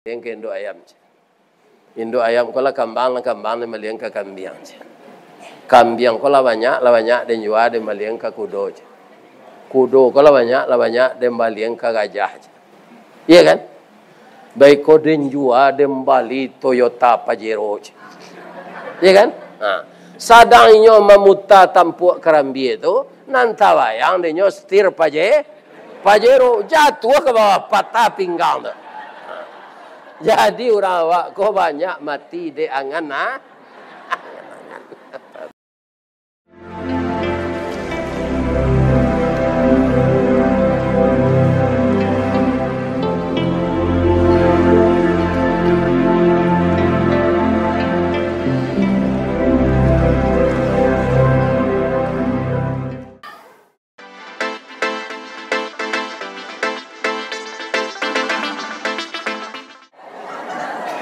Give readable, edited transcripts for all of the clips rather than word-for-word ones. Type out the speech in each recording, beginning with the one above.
เลี้ยงke induk ayam. Induk ayam kalau kambang ni meliang ke kambing. Kambing kalau banyak dan juga dia meliang ke kudo. Kudo kalau banyak dia meliang ke gajah. Iya kan? Baik kodin juga dia bali Toyota Pajero. Iya kan? Nah, sadangnya memutar tampuk kerambi itu, nantawayang dia setir Pajero jatuh ke bawah patah pinggang tu. Jadi orang awak kau banyak mati di angan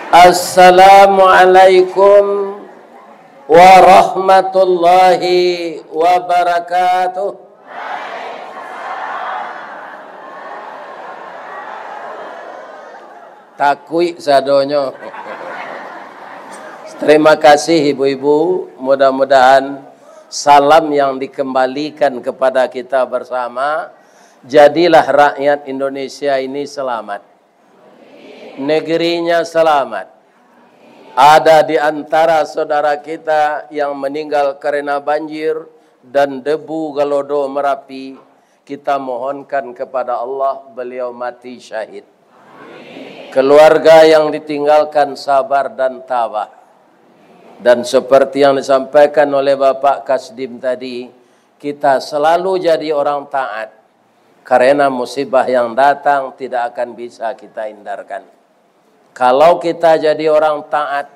Assalamualaikum warahmatullahi wabarakatuh. Takui sadonyo. Terima kasih ibu-ibu. Mudah-mudahan salam yang dikembalikan kepada kita bersama. Jadilah rakyat Indonesia ini selamat. Negerinya selamat. Ada di antara saudara kita yang meninggal karena banjir dan debu Galodo Merapi. Kita mohonkan kepada Allah beliau mati syahid. Keluarga yang ditinggalkan sabar dan tabah. Dan seperti yang disampaikan oleh Bapak Kasdim tadi, kita selalu jadi orang taat. Karena musibah yang datang tidak akan bisa kita hindarkan. Kalau kita jadi orang taat,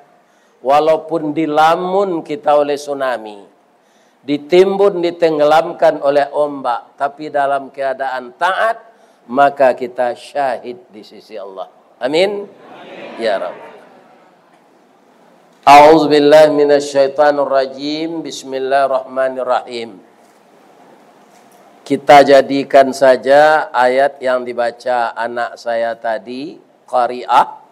walaupun dilamun kita oleh tsunami, ditimbun, ditenggelamkan oleh ombak, tapi dalam keadaan taat, maka kita syahid di sisi Allah. Amin. Ya Rabb. A'udzubillahi minasyaitonirrajim. Bismillahirrahmanirrahim. Kita jadikan saja ayat yang dibaca anak saya tadi, Qari'ah.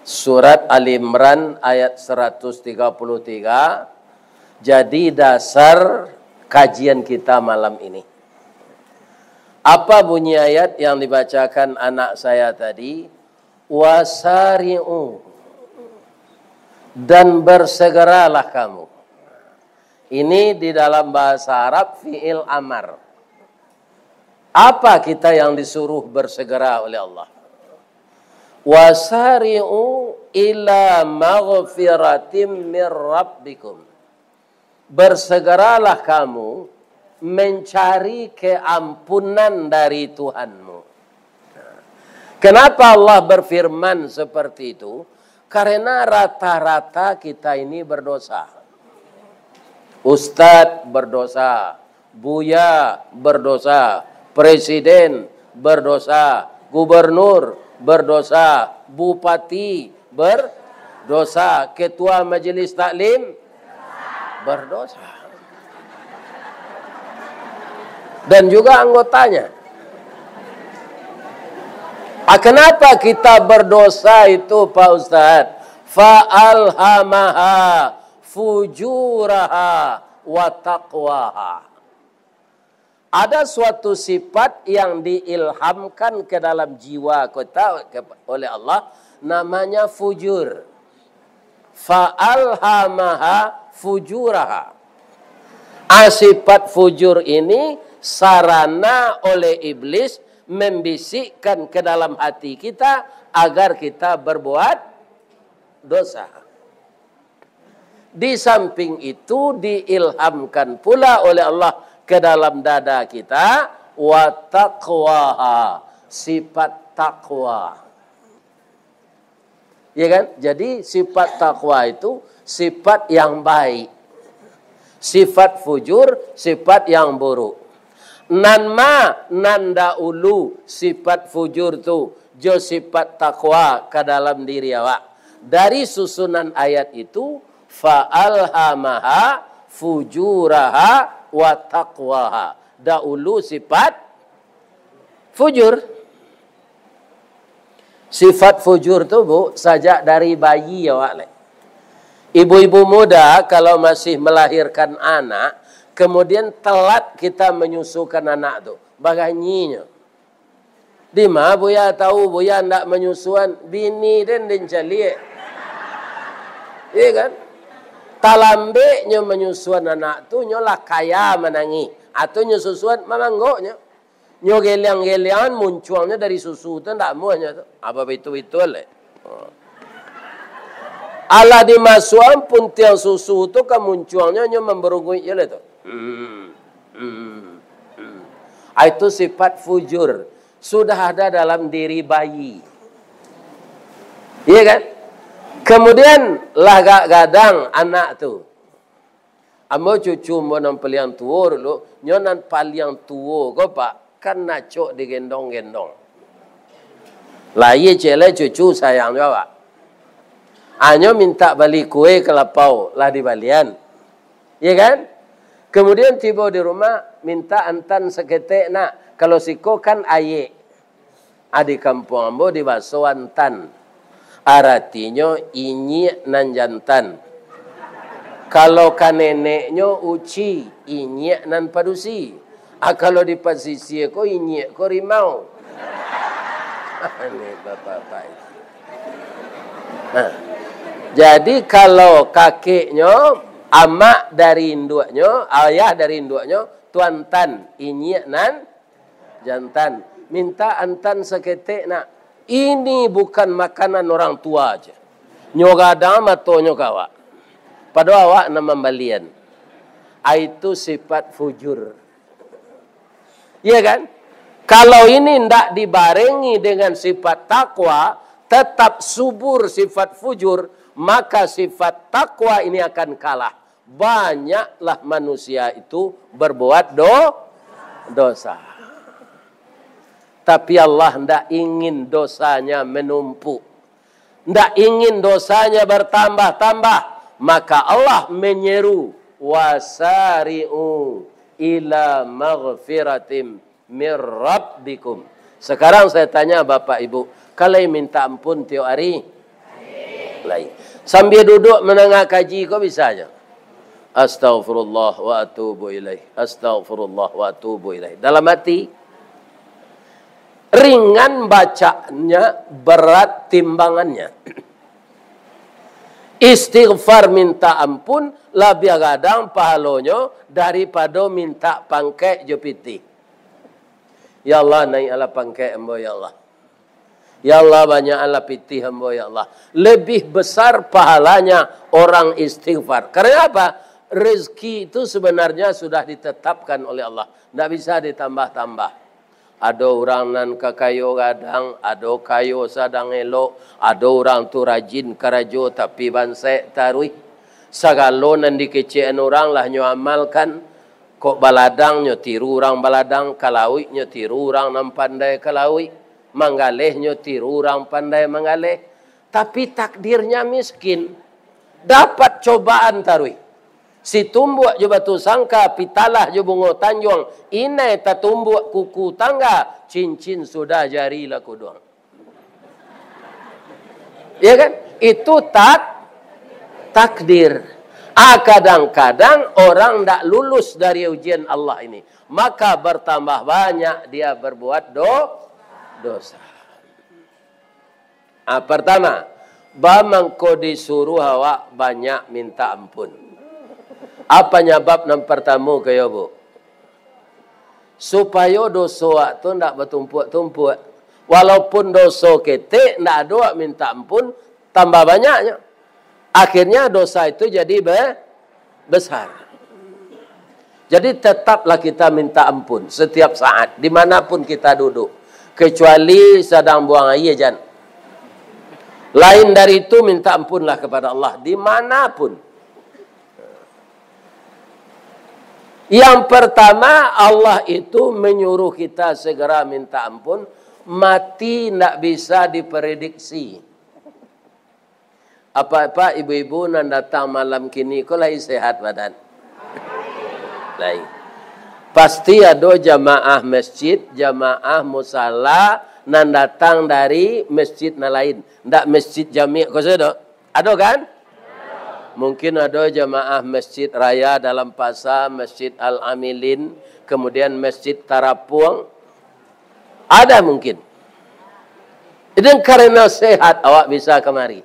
Surat Ali Imran ayat 133 jadi dasar kajian kita malam ini. Apa bunyi ayat yang dibacakan anak saya tadi? Wasari'u, dan bersegeralah kamu. Ini di dalam bahasa Arab fi'il amar. Apa kita yang disuruh bersegera oleh Allah? Wasari'u ila maghfiratim min rabbikum. Bersegeralah kamu mencari keampunan dari Tuhanmu. Kenapa Allah berfirman seperti itu? Karena rata-rata kita ini berdosa. Ustadz berdosa, Buya berdosa, Presiden berdosa, Gubernur berdosa, Bupati berdosa, Ketua Majelis Taklim berdosa, dan juga anggotanya. Kenapa kita berdosa itu Pak Ustadz? Fa'alhamaha fujuraha wa taqwaha. Ada suatu sifat yang diilhamkan ke dalam jiwa kita oleh Allah, namanya fujur. Fa'alhamaha fujuraha. Sifat fujur ini sarana oleh iblis membisikkan ke dalam hati kita agar kita berbuat dosa. Di samping itu diilhamkan pula oleh Allah ke dalam dada kita wa taqwaha, sifat takwa. Ya kan? Jadi sifat takwa itu sifat yang baik. Sifat fujur sifat yang buruk. Nanda ulu sifat fujur tu jo sifat takwa ke dalam diri awak. Dari susunan ayat itu fa'alhamaha fujuraha wa taqwaha. Dahulu sifat fujur. Sifat fujur tu Bu, sajak dari bayi ya Wak. Ibu-ibu muda kalau masih melahirkan anak, kemudian telat kita menyusukan anak tu. Bagainya. Di mana Buya tahu Buya ndak menyusuan bini dan calik. Iya kan? Talambeknya menyusuan anak tu nyolah kaya menangi atau nyusuan mamanggoknya. Nyo geliang-geliangan munculnya dari susu tu ndak muahnya tu. Apa betul-betul le. Ala dimasuan pun tiang susu tu kemunculnya nyo memberungui je le tu. Itu sifat fujur. Sudah ada dalam diri bayi. Iya kan? Kemudian lagak-gadang anak tu. Ambo cucu mo nang paliang tua dulu. Nyonan paliang tua ko pak. Kan nacok digendong-gendong. Lah ye cele cucu sayang juga pak. Anyo minta balik kue kelapau. Lah di balian. Iya kan? Kemudian tiba di rumah. Minta antan seketek nak. Kalau siko kan aye. Adi kampung ambo di baso antan. Artinya inyi nan jantan. Kalau kan neneknya uci, inyi nan padusi. Kalau di pasisi ko inyi ko rimau. Ini bapak-bapak. Nah, jadi kalau kakeknya amak dari induknya, ayah dari induknya, tuan tan, inyi nan jantan. Minta antan seketek nak. Ini bukan makanan orang tua aja. Nyogadang matonyo kawa. Pada awak nama balian. Itu sifat fujur. Iya kan? Kalau ini tidak dibarengi dengan sifat takwa, tetap subur sifat fujur, maka sifat takwa ini akan kalah. Banyaklah manusia itu berbuat dosa. Tapi Allah tidak ingin dosanya menumpuk. Tidak ingin dosanya bertambah-tambah. Maka Allah menyeru. Wasari'u ila maghfiratim min rabbikum. Sekarang saya tanya Bapak Ibu. Kalau minta ampun tiap hari? Lain. Sambil duduk menengah kaji kau bisa aja. Astaghfirullah wa atubu ilaih. Astaghfirullah wa atubu ilaih. Dalam hati. Ringan bacanya, berat timbangannya. Istighfar minta ampun, lebih gadang pahalonyo daripada minta pangkai jepiti. Ya Allah, naik ala pangkai hamba ya Allah. Ya Allah, banyak ala piti hamba ya Allah. Lebih besar pahalanya orang istighfar. Karena apa? Rezeki itu sebenarnya sudah ditetapkan oleh Allah. Tidak bisa ditambah-tambah. Ada orang nan kakayo gadang, ada kayo sadang elok, ada orang tu rajin karajo tapi bansek tarui. Sagalo nan dikecian orang lah nyo amalkan. Kok baladang nyo tiru orang baladang, kalawi nyo tiru orang nan pandai kalawi, manggaleh nyo tiru orang pandai manggaleh. Tapi takdirnya miskin, dapat cobaan tarui. Si tumbuk je batu sangka, pitalah je bungo tanjung. Inai tak tumbuk kuku tangga, cincin sudah jari laku doang. Ya kan? Itu takdir. Kadang-kadang orang tak lulus dari ujian Allah ini. Maka bertambah banyak dia berbuat dosa. Pertama, bamangko disuruh awak banyak minta ampun. Apa nyebab yang pertama kaya Bu? Supaya dosa tu tidak bertumpuk-tumpuk. Walaupun dosa ketik, tidak ada minta ampun, tambah banyaknya. Akhirnya dosa itu jadi besar. Jadi tetaplah kita minta ampun setiap saat, dimanapun kita duduk. Kecuali sedang buang air jan. Lain dari itu minta ampunlah kepada Allah, dimanapun. Yang pertama, Allah itu menyuruh kita segera minta ampun. Mati tidak bisa diprediksi. Apa-apa ibu-ibu yang datang malam kini, kau lagi sehat badan? Lain. Pasti ada jamaah masjid, jamaah musala, nan datang dari masjid na lain. Ndak masjid jami' ko sedo. Ada kan? Mungkin ada jamaah masjid raya dalam pasar, masjid Al-Amilin, kemudian masjid Tarapuang. Ada mungkin. Dan karena sehat awak bisa kemari.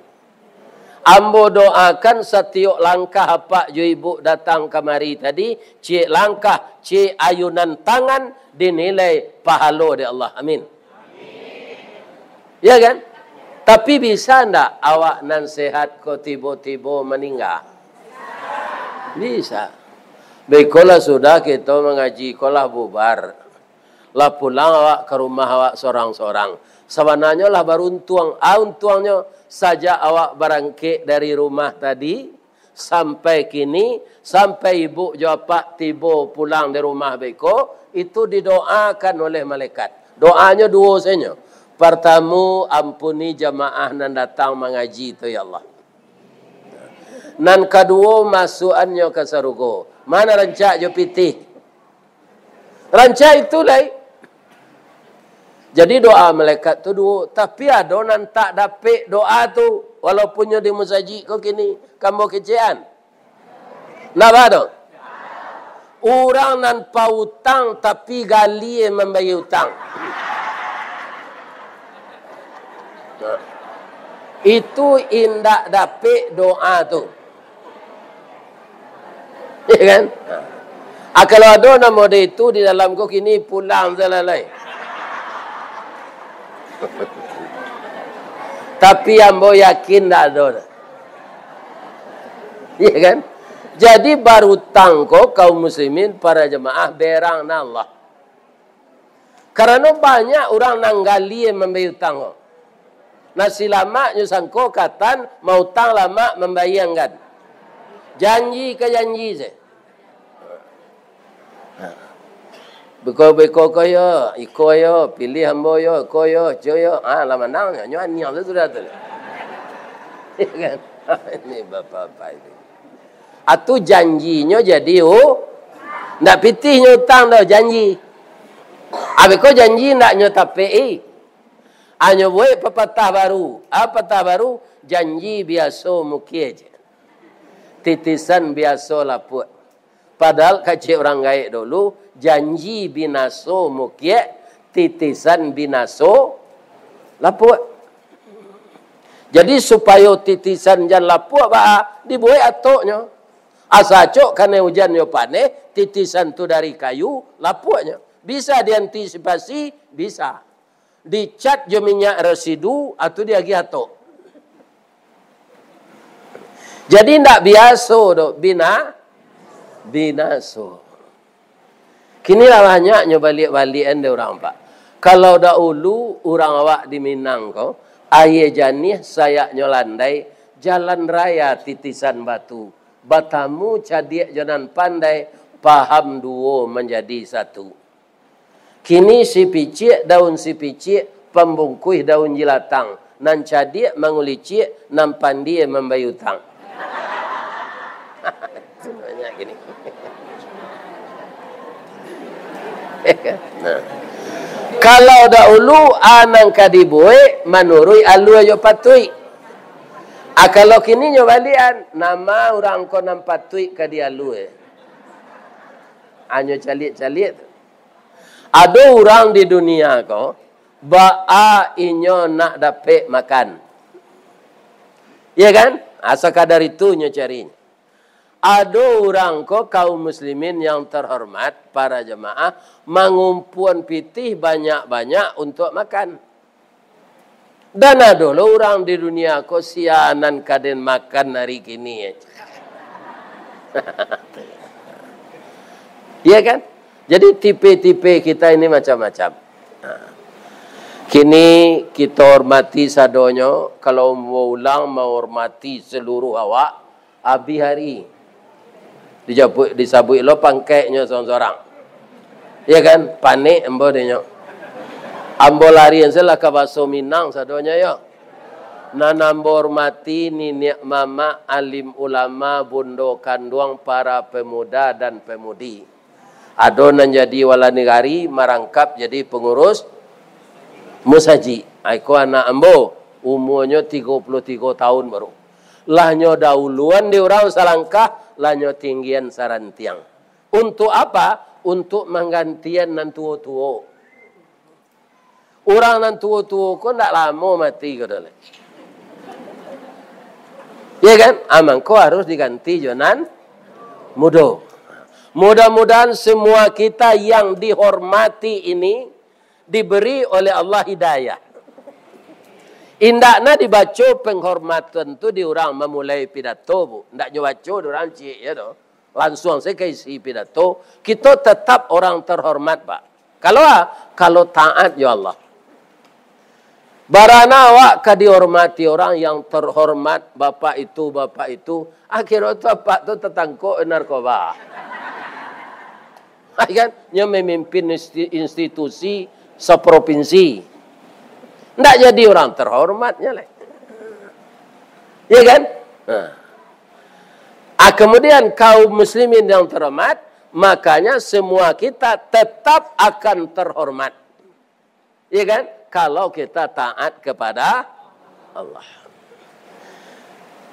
Ambo doakan setiap langkah apa ju ibu datang kemari tadi, cik langkah, cik ayunan tangan dinilai pahala di Allah. Amin. Ya kan? Tapi bisa ndak awak nan sehat kok tiba-tiba meninggal? Bisa. Bekolah sudah kita mengaji kolah bubar. Lah pulang awak ke rumah awak sorang-sorang. Sebenarnya lah untuangnya saja awak berangkit dari rumah tadi sampai kini, sampai ibu jawapak tiba pulang dari rumah beko, itu didoakan oleh malaikat. Doanya dua saja. Pertama, ampuni jamaah nan datang mengaji itu ya Allah. Nan kedua, masukannya ke surga. Mana rancak jo pitih? Rancak itu lah. Jadi doa malaikat tu dua. Tapi ada nan tak dapat doa tu. Walaupunnya di musajid kau kini. Kamu kecian. Kenapa tu? Orang nan pautang tapi gali yang membayar hutang. Itu indak dapat doa tu. Ya kan? Kalau ada nama dia itu di dalam kau kini pulang selalai. Tapi ambo yakin tak ada. Ya kan? Jadi baru tangko kaum muslimin para jemaah berang na Allah. Karena banyak orang nanggali yang membayar hutang. Nasi lama nyusangko katan mau hutang lama membayangkan. Janji ke janji saya. Beko-beko koyo, iko yo, pilih hambo yo, koyo, joyo. Lah menang nyo aniang tu sudah tu. Kan? Ini bapak-bapak itu. Atu janjinya jadi ndak pitihnya hutang dah janji. Abeko janji ndak nyo tapei. Anyo buat pepatah baru. Apa pepatah baru? Janji biasa mukie je. Titisan biasa laput. Padahal kacik orang gaik dulu, janji binaso mukie, titisan binaso laput. Jadi supaya titisan jan laput, dibuat atoknya. Asacok karena hujan yo panen, titisan tu dari kayu, laputnya. Bisa diantisipasi, bisa. Dicat jo minyak residu, atau dia lagi atok. Jadi ndak biasa do binaso. Kini lah banyaknya balik-balikan dia orang pak. Kalau dahulu orang awak di Minang kau, ayah janih sayaknya landai, jalan raya titisan batu. Batamu cadik jalan pandai, paham duo menjadi satu. Kini si picik, daun si picik, pembungkuh daun jilatang. Nan cadik mengulicik, nan pandi membayar hutang. Banyak gini. Nah. Kalau dahulu anang kadiboe manurui alu ayo patui. Kalau kini nyobalian nama orang ko nam patui kadi alu. Anyo calik-calik. Ada orang di dunia ko ba'a inyo nak dapat makan. Ya kan? Asa kadar itu nyo carinya. Ada orang kok kaum muslimin yang terhormat, para jemaah, mengumpuan pitih banyak-banyak untuk makan. Dan ada orang di dunia kok sianan kaden makan hari kini. Iya kan? Jadi tipe-tipe kita ini macam-macam. Kini kita hormati sadonyo, kalau mau ulang mau hormati seluruh awak, abi hari. Disabui lo pangkainya seorang-seorang. Ya kan? Panik embo denyo. Ambo larian selah ke baso Minang sadonya yo. Nanambo hormati niniak mama alim ulama bundo kanduang para pemuda dan pemudi. Adonan jadi wala negari marangkap jadi pengurus Musaji. Aku anak ambo. Umurnya 33 tahun baru. Lahnya dahuluan di orang salangkah. Lahnya tinggian sarantiang. Untuk apa? Untuk menggantian nan tua-tua. Orang nan tua-tua kok tak lama mati. Ya kan? Amang kau harus diganti jonan muda. Mudah-mudahan semua kita yang dihormati ini diberi oleh Allah hidayah. Indakna dibaca penghormatan tu di orang memulai pidato bu. Ndak nyobaca di orang cik ya doh. Langsung saya isi pidato. Kita tetap orang terhormat pak. Kalau taat ya Allah. Barana awak ka dihormati orang yang terhormat bapak itu akhirnya bapak tu tertangkuk narkoba. Kan yang memimpin institusi seprovinsi. Ndak jadi orang terhormatnya lah. Ya kan? Kemudian kaum muslimin yang terhormat, makanya semua kita tetap akan terhormat. Ya kan? Kalau kita taat kepada Allah.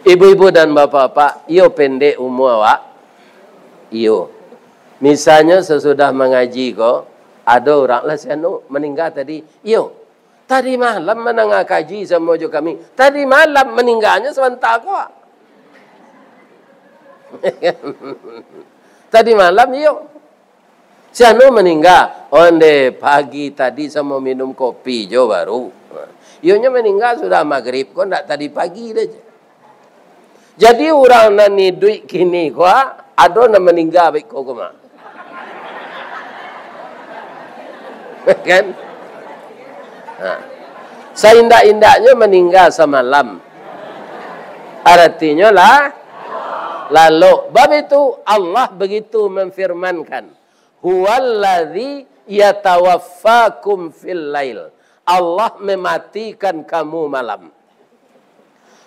Ibu-ibu dan bapak-bapak, iyo pendek umur awak. Iyo. Misalnya sesudah mengaji kok, ada orang lah meninggal tadi. Iyo. Tadi malam menengah kaji sama jo kami. Tadi malam meninggalnya sebentar kok. Tadi malam iyo. Siapa meninggal? Onde pagi tadi sama minum kopi jo baru. Ionya meninggal sudah maghrib kok ndak tadi pagi aja. Jadi orang nani duit kini kok ada na meninggal baik kok mah. Kan? Seindak-indaknya meninggal semalam. Artinya lah lalu. Bab itu Allah begitu memfirmankan. Huwallazi yatawaffakum fil lail. Allah mematikan kamu malam.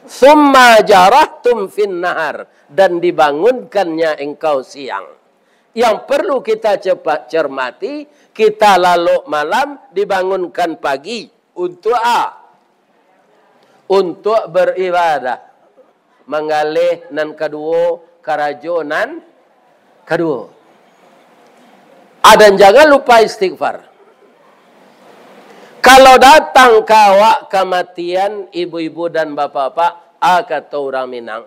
Summa jarahtum fin nahar. Dan dibangunkannya engkau siang. Yang perlu kita cepat cermati, kita lalu malam dibangunkan pagi. Untuk Untuk beribadah. Mengalih nan kedua, karajo nan kedua. Dan jangan lupa istighfar. Kalau datang kawak kematian ibu-ibu dan bapak-bapak, kata orang Minang,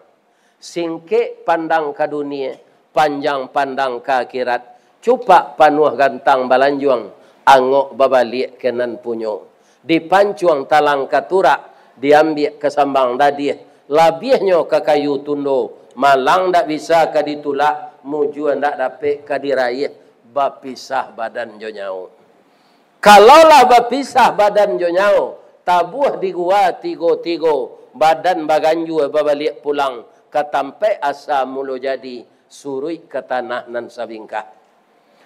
singkik pandang ke dunia, panjang pandang ke akhirat, cupak panuh gantang balanjuang, angok babalik kenan punyo. Dipancuang talang katurak, diambil ke sambang dadih, labihnya ke kayu tundo, malang tak bisa ke ditulak, mujuan tak dapat ke diraih. Bapisah badan jo nyau. Kalaulah bapisah badan jo nyau, tabuh di gua tigo badan baganju babalik pulang katampe asa mulo jadi surui ke tanah nan sabingkah.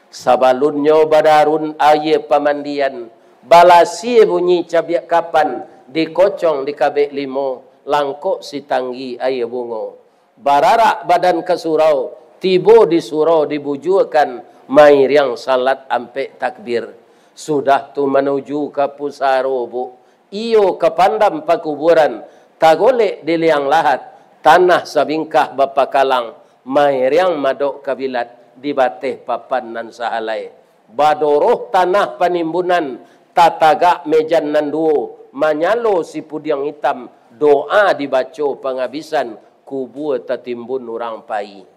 Sabalunnya badarun aye pamandian balasi bunyi cabiak kapan dikocong di kabek limo langkok si tanggi aye bungo. Bararak badan ke surau tibo di surau dibujukan mair yang salat ampe takbir. Sudah tu menuju ke pusaro bu. Iyo ke pandam pakuburan. Tagolek di liang lahat. Tanah sabingkah bapa kalang. Mair yang madok kabilat. Di bateh papan nan sahalai. Badoroh tanah panimbunan. Tatagak mejan nan duo. Manyalo si pudiang hitam. Doa dibaca penghabisan. Kubur tertimbun orang pai.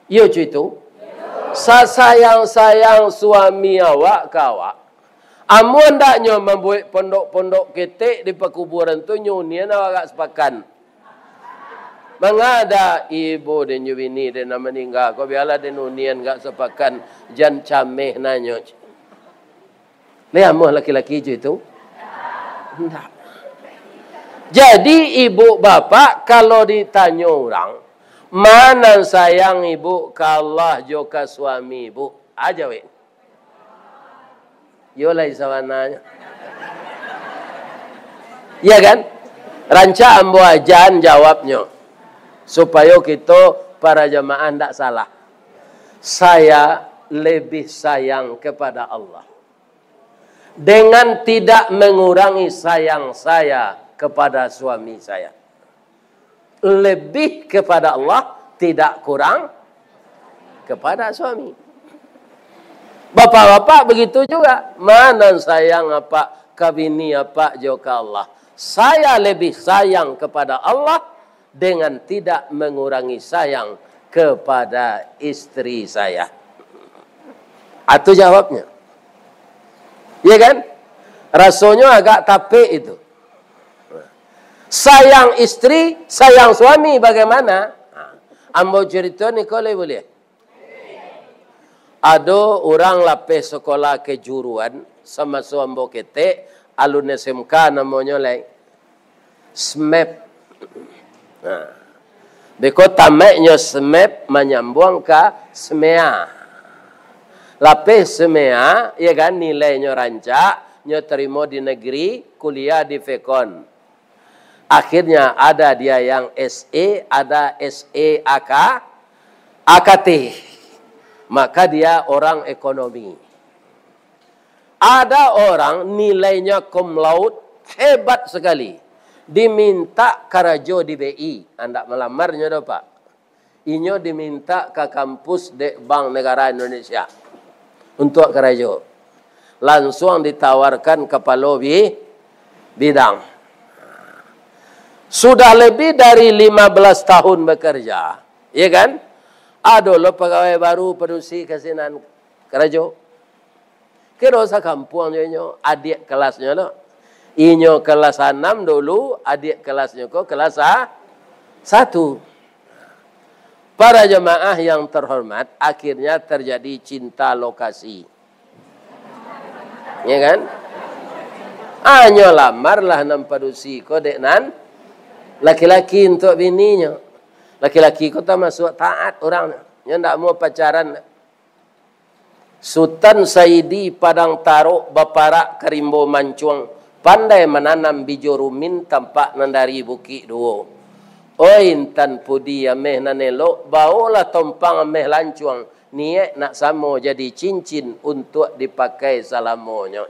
Iyo cuy itu. Sayang-sayang suami awak kawak. Amun ndaknya membuat pondok-pondok ketek di pekuburan tu nyunian awak sepakan. Mengada ibu dan bini dan meninggal. Kau biarlah dan unian gak sepakan jan cameh nanyo. Lihat laki-laki itu? Enggak. Jadi ibu bapak kalau ditanya orang, mana sayang ibu ke Allah juga suami ibu? Aja weh. Yolah isawananya. Ya kan? Ranca ambo ajan jawabnya. Supaya kita para jamaah tidak salah. Saya lebih sayang kepada Allah. dengan tidak mengurangi sayang saya kepada suami saya. Lebih kepada Allah, tidak kurang kepada suami. Bapak-bapak begitu juga. Mana sayang apa kabini apa joka Allah. Saya lebih sayang kepada Allah dengan tidak mengurangi sayang kepada istri saya. Itu jawabnya. Iya kan? Rasanya agak tapik itu. Sayang istri, sayang suami bagaimana? Ambo cerita ni kau boleh. Ada orang lapis sekolah kejuruan sama suambo kete, alun SMK namanya lain. SMEP. Nah. Beko tamaknya SMEP menyambung ke SMEA. Lapis SMEA, ya kan nilainya rancak, nya terima di negeri, kuliah di Fekon. Akhirnya ada dia yang SE, ada SEAK, AKT. Maka dia orang ekonomi. Ada orang nilainya cum laude hebat sekali. Diminta karajo di BI. Anda melamarnya dah Pak. Inyo diminta ke kampus de Bank Negara Indonesia. Untuk karajo. Langsung ditawarkan kepala bidang. Sudah lebih dari 15 tahun bekerja. Ya kan? Ada lo pegawai baru perusi kasinan karajo. Kira sa kampung nyo adik kelasnya lo. Inyo kelas 6 dulu, adik kelasnya kok kelas 1. Para jemaah yang terhormat, akhirnya terjadi cinta lokasi. Ya kan? Anyo lamarlah nampadusi ko dek nan laki-laki untuk bininya. Laki-laki ko tak masuk taat orang. Nya ndak mau pacaran. Sultan Saidi Padang Taruk Baparak Karimbo Mancuang pandai menanam bijo rumin tampak nandari bukit duo. Oi intan pudi ameh nanelo baolah tompang ameh lancuang niat nak samo jadi cincin untuk dipakai salamonya.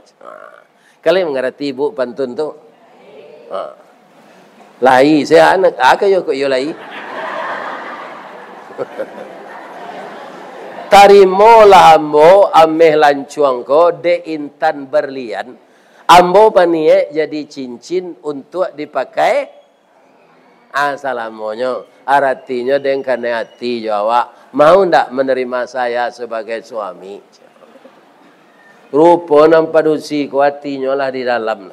Kalian mengerti ibu pantun tu? Lai saya anak yo kok yo lai. Tarimolah ambo ameh lancuang ko de intan berlian. Ambo paniek jadi cincin untuk dipakai salamonya. Artinya dengan hati jawab, mau ndak menerima saya sebagai suami? Rupa nampadusi ku hatinya lah di dalam.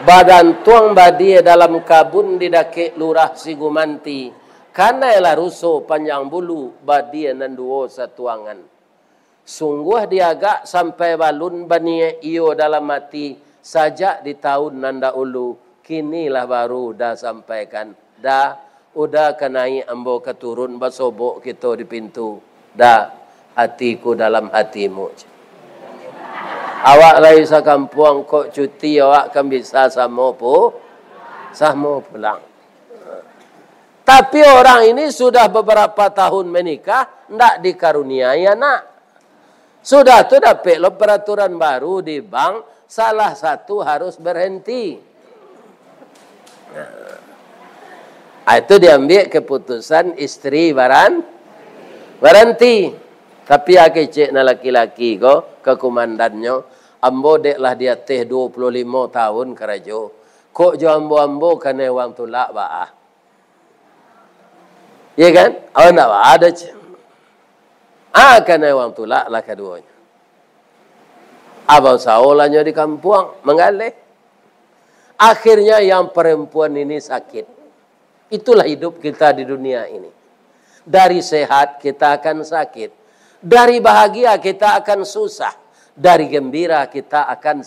Badan tuang badie dalam kabun didake lurah Sigumanti. Karena ialah rusuh panjang bulu badie nanduo satuangan. Sungguh diagak sampai balun banie iyo dalam mati. Sajak di tahun nanda ulu. Kinilah baru dah sampaikan. Dah udah kenai ambo keturun basobok kita di pintu. Dah hatiku dalam hatimu. Awak lagi sa kampung kok cuti awak kan bisa sama pulang. Tapi orang ini sudah beberapa tahun menikah, ndak dikaruniai anak. Sudah tu dapat lo peraturan baru di bank, salah satu harus berhenti. Itu diambil keputusan istri berhenti. Tapi ake cek na laki-laki ko ke komandannya, ambo deklah dia teh 25 tahun kerajo. Kok jo ambo kane wang tulak baah. Ya kan? Awak nak ada cek. Kane wang tulak lah keduanya. Abang saolanya di kampung mengalih. Akhirnya yang perempuan ini sakit. Itulah hidup kita di dunia ini. Dari sehat kita akan sakit. Dari bahagia kita akan susah. Dari gembira kita akan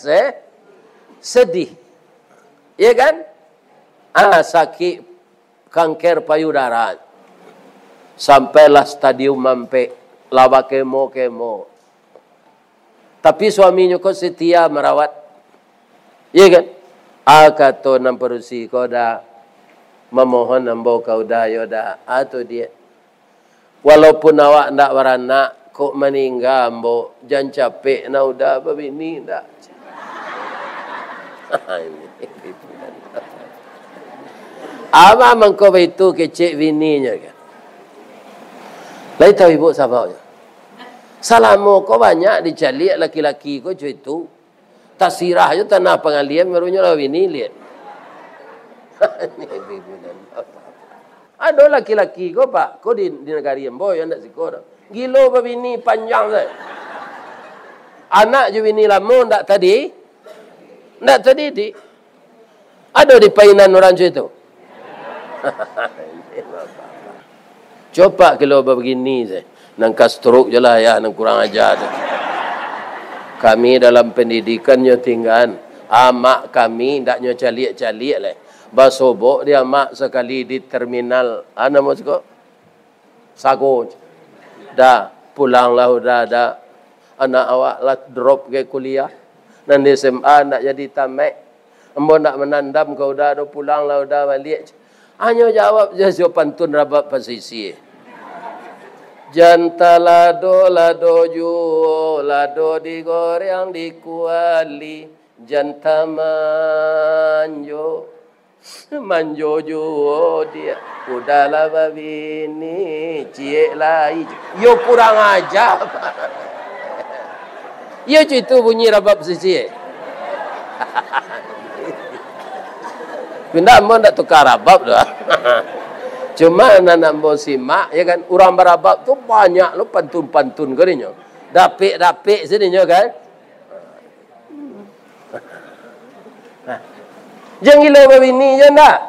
sedih. Ya kan? Sakit kanker payudara. Sampailah stadium sampai laba kemo. Tapi suaminya kok setia merawat. Ya kan? Kata namperusi kau dah memohon ambo kau dah yoda atau dia. Walaupun awak ndak beranak, kok meninggal mbok jangan capek na udah babini dak. Ama mengko itu kecek bininya kan. Lai tahu ibu siapa ya? Salamu kau banyak dicari laki-laki kau itu. Tasirah je tanah pengalian barunya lah bini lihat. Ada laki-laki kau pak, kau di negara yang boy anda sikor. Gilo babini panjang saya. Anak je bini lama ndak tadi. Ndak tadi di. Ada di painan orang itu. Coba kalau begini saya. Nangka stroke je lah ya, nang kurang ajar. Kami dalam pendidikannya tinggal. Mak kami ndaknya caliak-caliak lah. Basobok dia mak sekali di terminal. Ana mosko? Sago. Dah pulang lah udah ada. Anak awak lah drop ke kuliah. Nanti SMA nak jadi tamat. Ambo nak menandam kau udah pulang lah udah balik. Hanya jawab je pantun rabat pasisi. Janta lado juo, lado digoreng dikuali. Janta manjo juo dia. Udahlah babini, cie lai. Yo kurang ajar. Yo itu bunyi rabat pasisi. Pindah mau nak tukar rabab dah. Cuma anak mau simak, ya kan? Orang berabab tu banyak lo pantun-pantun kerinya. Dapik-dapik sininya kan? Jangan gila babini je nak.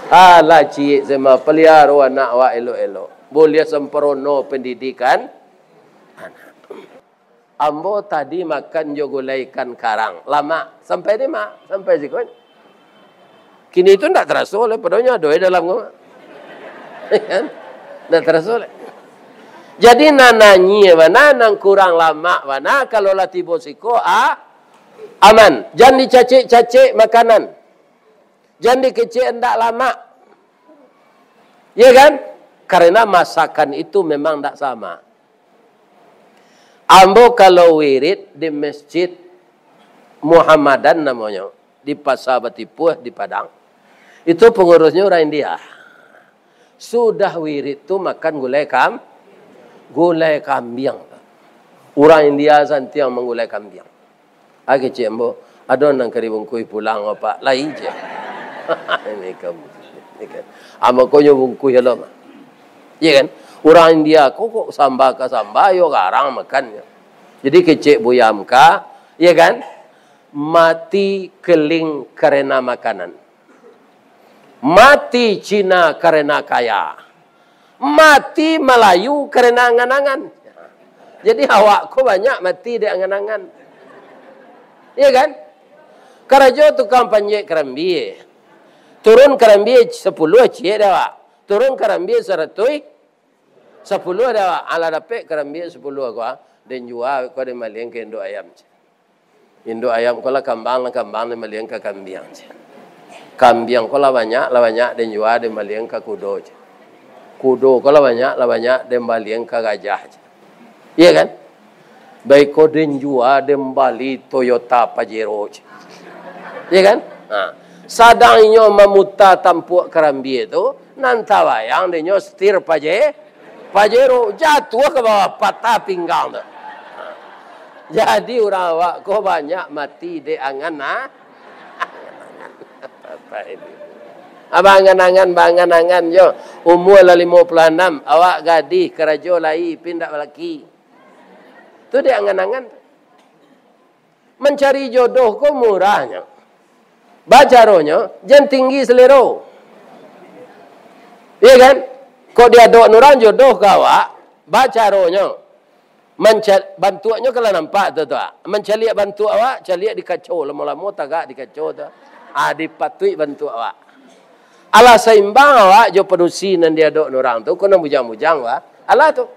Alah cik sama pelihara anak awak elok-elok. Boleh sempurna pendidikan. Ambo tadi makan jogulai ikan karang. Lama. Sampai di mak. Sampai sih kan. Kini itu tidak terasa oleh. Padahal ada dalam rumah. Tidak terasa oleh. Jadi nananyi. Nanang kurang lama. Mana kalau latih bosiko. Aman. Jangan dicacik-cacik makanan. Jangan dikecik hendak lama. Ya kan? Karena masakan itu memang tidak sama. Ambo kalau wirid di masjid Muhammadan namanya. Di Pasar Batipuh di Padang. Itu pengurusnya orang India. Sudah wirid tu makan gulai kambing. Orang India santi yang menggulai kambing. Agi cembo, ada nang keribungkui pulang apa lain je. Ini kamu. Ama kau nyebungkui hello. Iya kan? Orang India kok sambal ke sambal yo garang makannya. Jadi kecik buyam ka, iya kan? Mati keling karena makanan. Mati Cina karena kaya. Mati Melayu karena angan-angan. Jadi awak kok banyak mati di angan-angan. Iya kan? Karajo tukang panjek kerambi. Turun kerambi 10 cie dah. Turun kerambi 100 10 dah. Ala dapat kerambi 10 gua dan jual kau di maleng ke Indo ayam. Indo ayam kau lah kambang di maleng ke kambing. Kambing kau lah banyak dan jual di maleng ke kudo. Kudo kau lah banyak dan maleng ke gajah. Iya kan? Baik kau dan jual di Bali Toyota Pajero. Iya kan? Sadangnya memutar tampuk kerambi itu, nanti wayang dia setir Pajero jatuh ke bawah patah pinggang. Jadi orang awak kau banyak mati di angan apa ini? Bangan-angan jo. Umur lah 56, awak gadis kerajo lai pindah laki. Itu dia angan-angan. Mencari jodoh kau murahnya. Bacaronya jangan tinggi selero. Iya kan? Kau dia doa nurang jodoh kawak, bacaronya. Bantuannya kalau nampak tu. Mencari bantu awak, cari di kacau. Lama-lama tagak di kacau tu. Dipatui bantu awak. Alah seimbang awak jo pedusi nan dia doa nurang tu, kau nak bujang-bujang awak. Alah tu.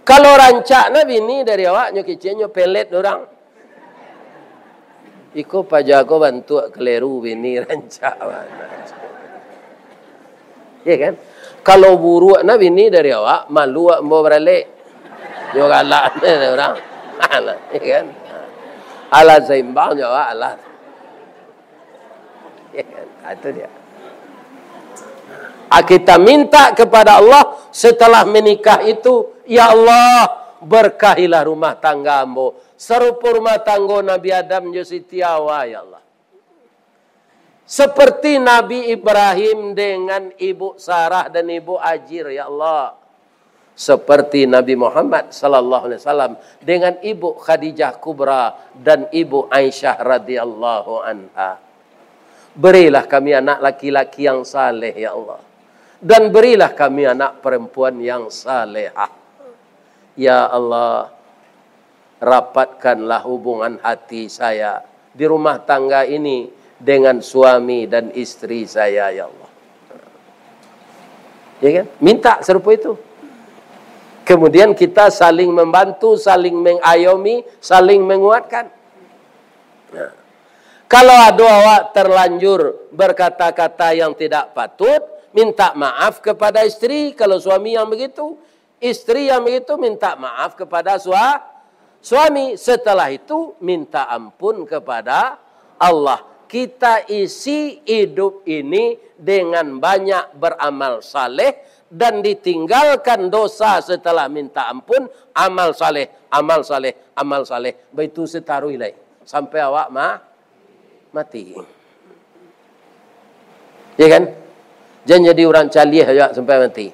Kalau rancak na bini dari awak nyo kecil pelet nurang. Iko pajago bantu keleru bini rancak awak. Ya kan? Kalau buruk Nabi ni dari awak, malu awak mau beralik. Dia galak ni orang. Alah, kan? Alah seimbang jawab alah. Ya kan? Itu dia. Kita minta kepada Allah setelah menikah itu, ya Allah, berkahilah rumah tangga ambo. Serupa rumah tangga Nabi Adam jo Siti Hawa, ya Allah. Seperti Nabi Ibrahim dengan Ibu Sarah dan Ibu Hajir, ya Allah. Seperti Nabi Muhammad sallallahu alaihi wasallam dengan Ibu Khadijah Kubra dan Ibu Aisyah radhiyallahu anha. Berilah kami anak laki-laki yang saleh, ya Allah. Dan berilah kami anak perempuan yang salehah. Ya Allah, rapatkanlah hubungan hati saya di rumah tangga ini dengan suami dan istri saya, ya Allah. Ya kan? Minta serupa itu. Kemudian kita saling membantu, saling mengayomi, saling menguatkan. Nah, kalau ada awak terlanjur berkata-kata yang tidak patut, minta maaf kepada istri. Kalau suami yang begitu, istri yang begitu minta maaf kepada suami. Setelah itu minta ampun kepada Allah. Kita isi hidup ini dengan banyak beramal saleh dan ditinggalkan dosa setelah minta ampun, amal saleh, amal saleh, amal saleh. Begitu setaruh ilai sampai awak mati. Ya kan? Jangan jadi orang calih aja sampai mati.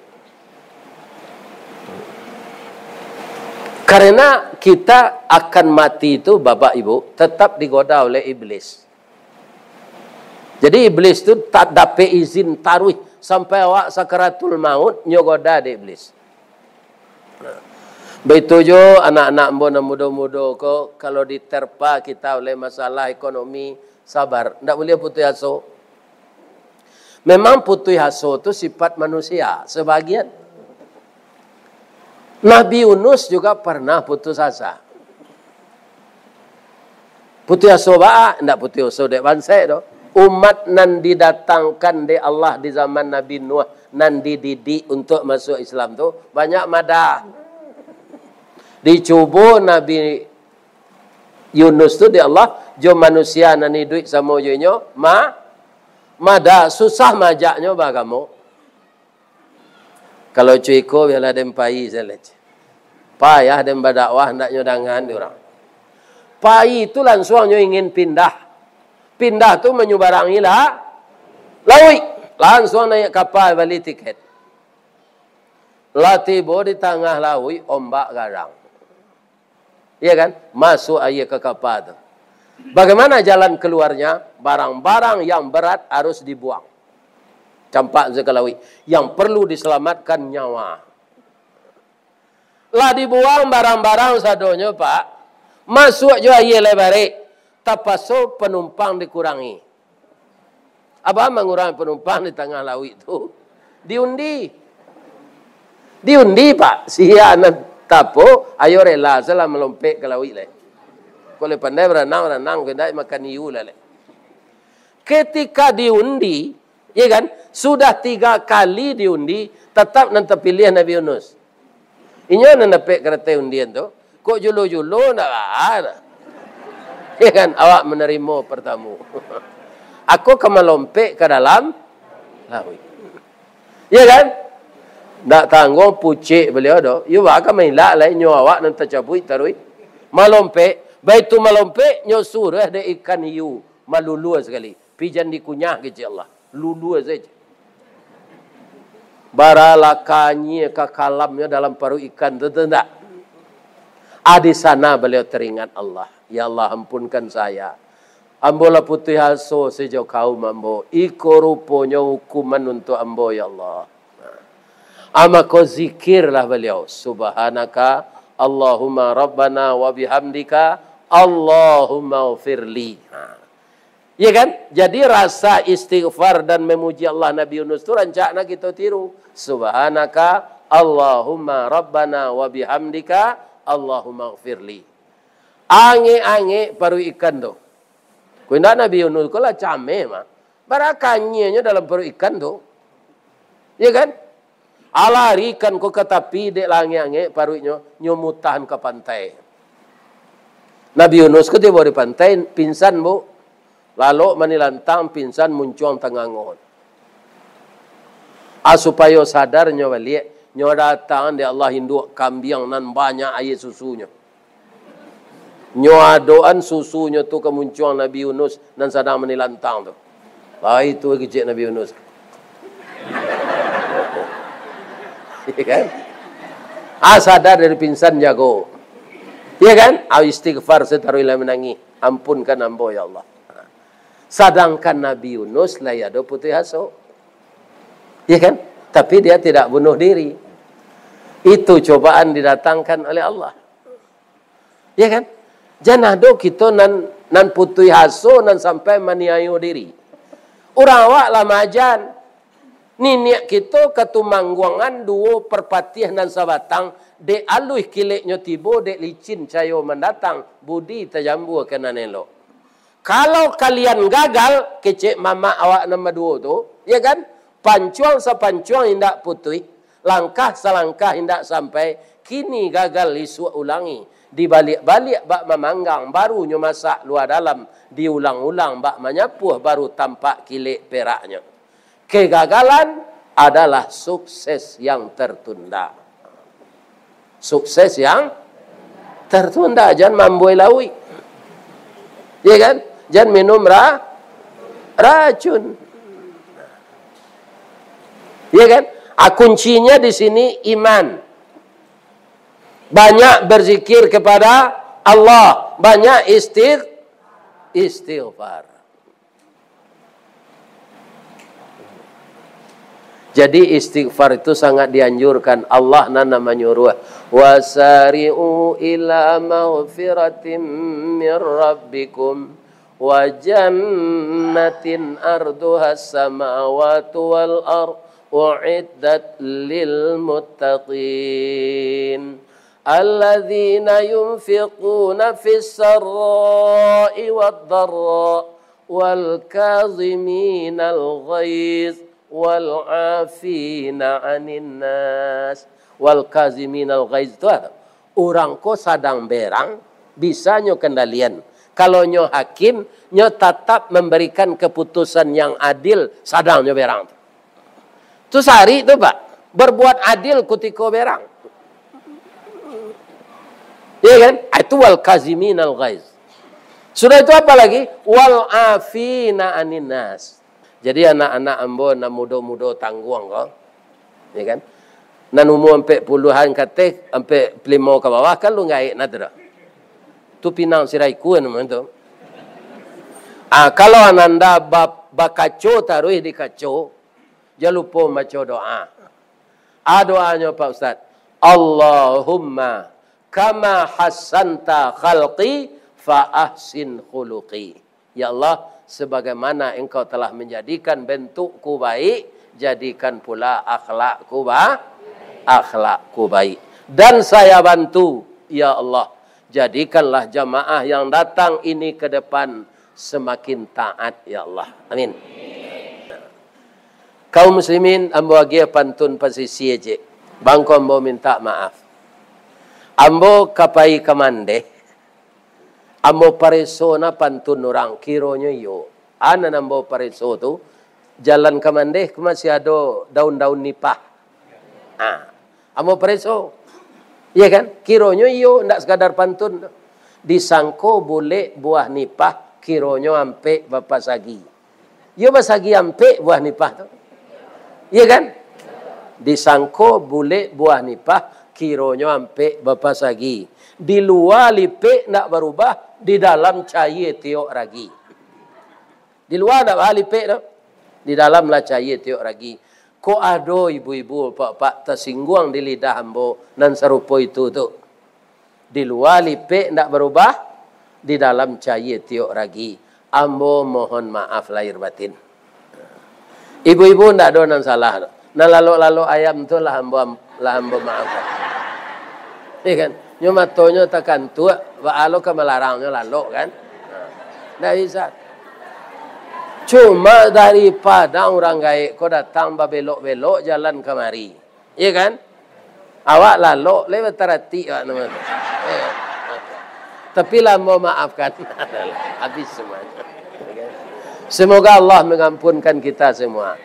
Karena kita akan mati itu, Bapak Ibu, tetap digoda oleh iblis. Jadi iblis itu tak dapat izin taruh sampai awak sakaratul maut nyogoda di iblis. Begitu jo anak-anak muda-muda kok kalau diterpa kita oleh masalah ekonomi, sabar, ndak boleh putus asa. Memang putus asa itu sifat manusia sebagian. Nabi Yunus juga pernah putus asa. Putus asa ba? Ndak putus asa dek bangsa do. Umat nan didatangkan di Allah di zaman Nabi Nuh nan dididik untuk masuk Islam tu banyak madah. Dicuba Nabi Yunus tu di Allah, jo manusia nan hidup sama jo nyo madah susah majaknya ba kamu. Kalau cuiko biarlah dem pai selec. Payah dem berdakwah ndaknya dangan di orang. Pai itu langsung nyo ingin pindah. Pindah tu menyubarangi lah lawi. Langsung naik kapal beli tiket. Lah tiba di tengah lawi ombak garang. Iya kan? Masuk air ke kapal tu. Bagaimana jalan keluarnya? Barang-barang yang berat harus dibuang. Campak sekalawi. Yang perlu diselamatkan nyawa. Lah dibuang barang-barang sadonyo Pak. Masuk jo air lebarik. Tapaso penumpang dikurangi. Apa mengurangi penumpang di tengah laut itu? Diundi. Diundi Pak. Sianan tapo, ayo rela salah melompat ke laut le. Kalau pandai berenang kendai makan iu le. Ketika diundi, ya kan? Sudah 3 kali diundi, tetap nanti pilih Nabi Yunus. Inya nan dapat kereta undian tu. Kok julu-julu ndak ada. Ya kan, awak menerima pertamu. Aku akan melompat ke dalam laut. Ya kan? Tak tanggung pucik beliau tu. You akan mailak lah nyo awak nan tercabut tarui. Melompat, baik tu melompat nyo surah ada ikan hiu malulu sekali. Pijan dikunyah ke Allah. Lulu saja. Baralakanya ke kalamnya dalam paru ikan tu tak. Di sana beliau teringat Allah. Ya Allah ampunkan saya. Ambo lah putih asa sejauh kaum ambo. Iko rupanya hukuman untuk ambo ya Allah. Maka zikirlah beliau. Subhanaka Allahumma Rabbana wa bihamdika Allahumma ufirli. Ya kan? Jadi rasa istighfar dan memuji Allah Nabi Yunus itu rancakna kita tiru. Subhanaka Allahumma Rabbana wa bihamdika Allahumma ufirli. Ange-ange paru ikan tu. Kena Nabi Yunus ko lah cameh mah. Barakanya dalam paru ikan tu. Ya kan? Alarikan ko ke tepi dek langi-angi parunya nyomutahan ke pantai. Nabi Yunus ke tiba di pantai pingsan bu. Lalu manilantang pingsan muncul tengah ngon. Supaya sadar nyo balik nyo datang di Allah induk kambing nan banyak air susunya. Nyo adoan susunya tu kemunculan Nabi Yunus dan sedang menilantang tu. Itu kecil Nabi Yunus. Iya kan? Sadar dari pingsan jago. Iya kan? Istighfar setaruhilah menangi. Ampunkan ambo ya Allah. Sedangkan Nabi Yunus layado putih haso. Iya kan? Tapi dia tidak bunuh diri. Itu cobaan didatangkan oleh Allah. Iya kan? Jangan ada kita nan putih haso nan sampai maniayu diri. Orang awak lah majan. Niniak kita ketumangguangan dua perpatih dan sabatang de aluih kileknya tibo de licin cayo mendatang budi tajambu kena nelo. Kalau kalian gagal kecek mama awak nama dua tu, ya kan? Pancuang sepancuang hindak putih, langkah selangkah hindak sampai kini gagal isu ulangi. Dibalik-balik bak memanggang barunya masak luar dalam diulang-ulang bak menyapuh baru tampak kilek peraknya. Kegagalan adalah sukses yang tertunda. Sukses yang tertunda. Jangan mamboi lawi. Ya kan? Jangan minum racun. Ya kan? Kuncinya di sini iman. Banyak berzikir kepada Allah. Banyak istighfar. Jadi istighfar itu sangat dianjurkan. Allah nana menyuruh. Wasari'u ila maghfiratin min rabbikum. Wa jannatin arduha samawatu wal ard. U'iddat lil muttaqin. Alladzina yunfiquna fis sarra'i wad dharra. Wal kaziminal ghaiz. Wal afina 'anin nas wal kaziminal ghaiz itu ada. Orang ko sadang berang bisa nyo kendalian. Kalau nyo hakim nyo tetap memberikan keputusan yang adil sadang nyo berang. Tu sari tu Pak, berbuat adil kutiko berang. Iya kan? Itu wal kaziminal ghaiz. Sudah itu apa lagi? Wal afina 'anin nas. Jadi anak-anak ambo na muda-muda tangguang kau. Ya kan? Nan umur sampai puluhan kata, sampai 5 ke bawah kan lu ngai nadra. Tu pinang sirai ku nama tu. Kalau ananda bakaco taruh di kaco, jangan lupa baca doa. Doanya Pak Ustaz. Allahumma kama hasanta khalqi fa ahsin khuluqi. Ya Allah, sebagaimana engkau telah menjadikan bentukku baik, jadikan pula akhlakku baik. Dan saya bantu, ya Allah, jadikanlah jamaah yang datang ini ke depan semakin taat, ya Allah. Amin. Kaum muslimin, ambo agi pantun pasisi aje. Bangko ambo minta maaf. Ambo kapai kamande. Ambo pareso na pantun orang kironyo yo. Ana nambo pareso tu jalan kamandeh masih ada daun-daun nipah. Ambo pareso. Iya kan? Kironyo yo ndak sekadar pantun. Disangko boleh buah nipah kironyo ampe bapak sagi. Yo basagi ampe buah nipah tu. Iya kan? Disangko boleh buah nipah kironyo ampe bapak sagi. Di luar lipe nak berubah, di dalam cair tiok ragi. Di luar nak lipe dah, di dalam lah cair tiok ragi. Ko ado ibu-ibu pak tersinggung di lidah ambo nan serupa itu tu. Di luar lipe nak berubah, di dalam cair tiok ragi. Ambo mohon maaf lahir batin. Ibu-ibu ndak ada nan salah. Nan lalu ayam tu lah ambo maaf. Iya kan? Nyo matonyo takkan tua, waalo ka melarangnya lalu kan? Ndak bisa. Cuma daripada orang gaik kau datang babelok-belok jalan kemari. Iya kan? Awak lalu lewat terati nama. Tapi lah mau maafkan. Habis semuanya. Semoga Allah mengampunkan kita semua.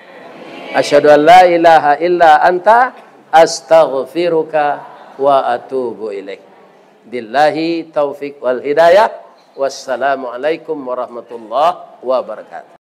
Asyhadu an la ilaha illa anta astaghfiruka wa atubu ilaik. Billahi taufik wal hidayah. Wassalamualaikum warahmatullahi wabarakatuh.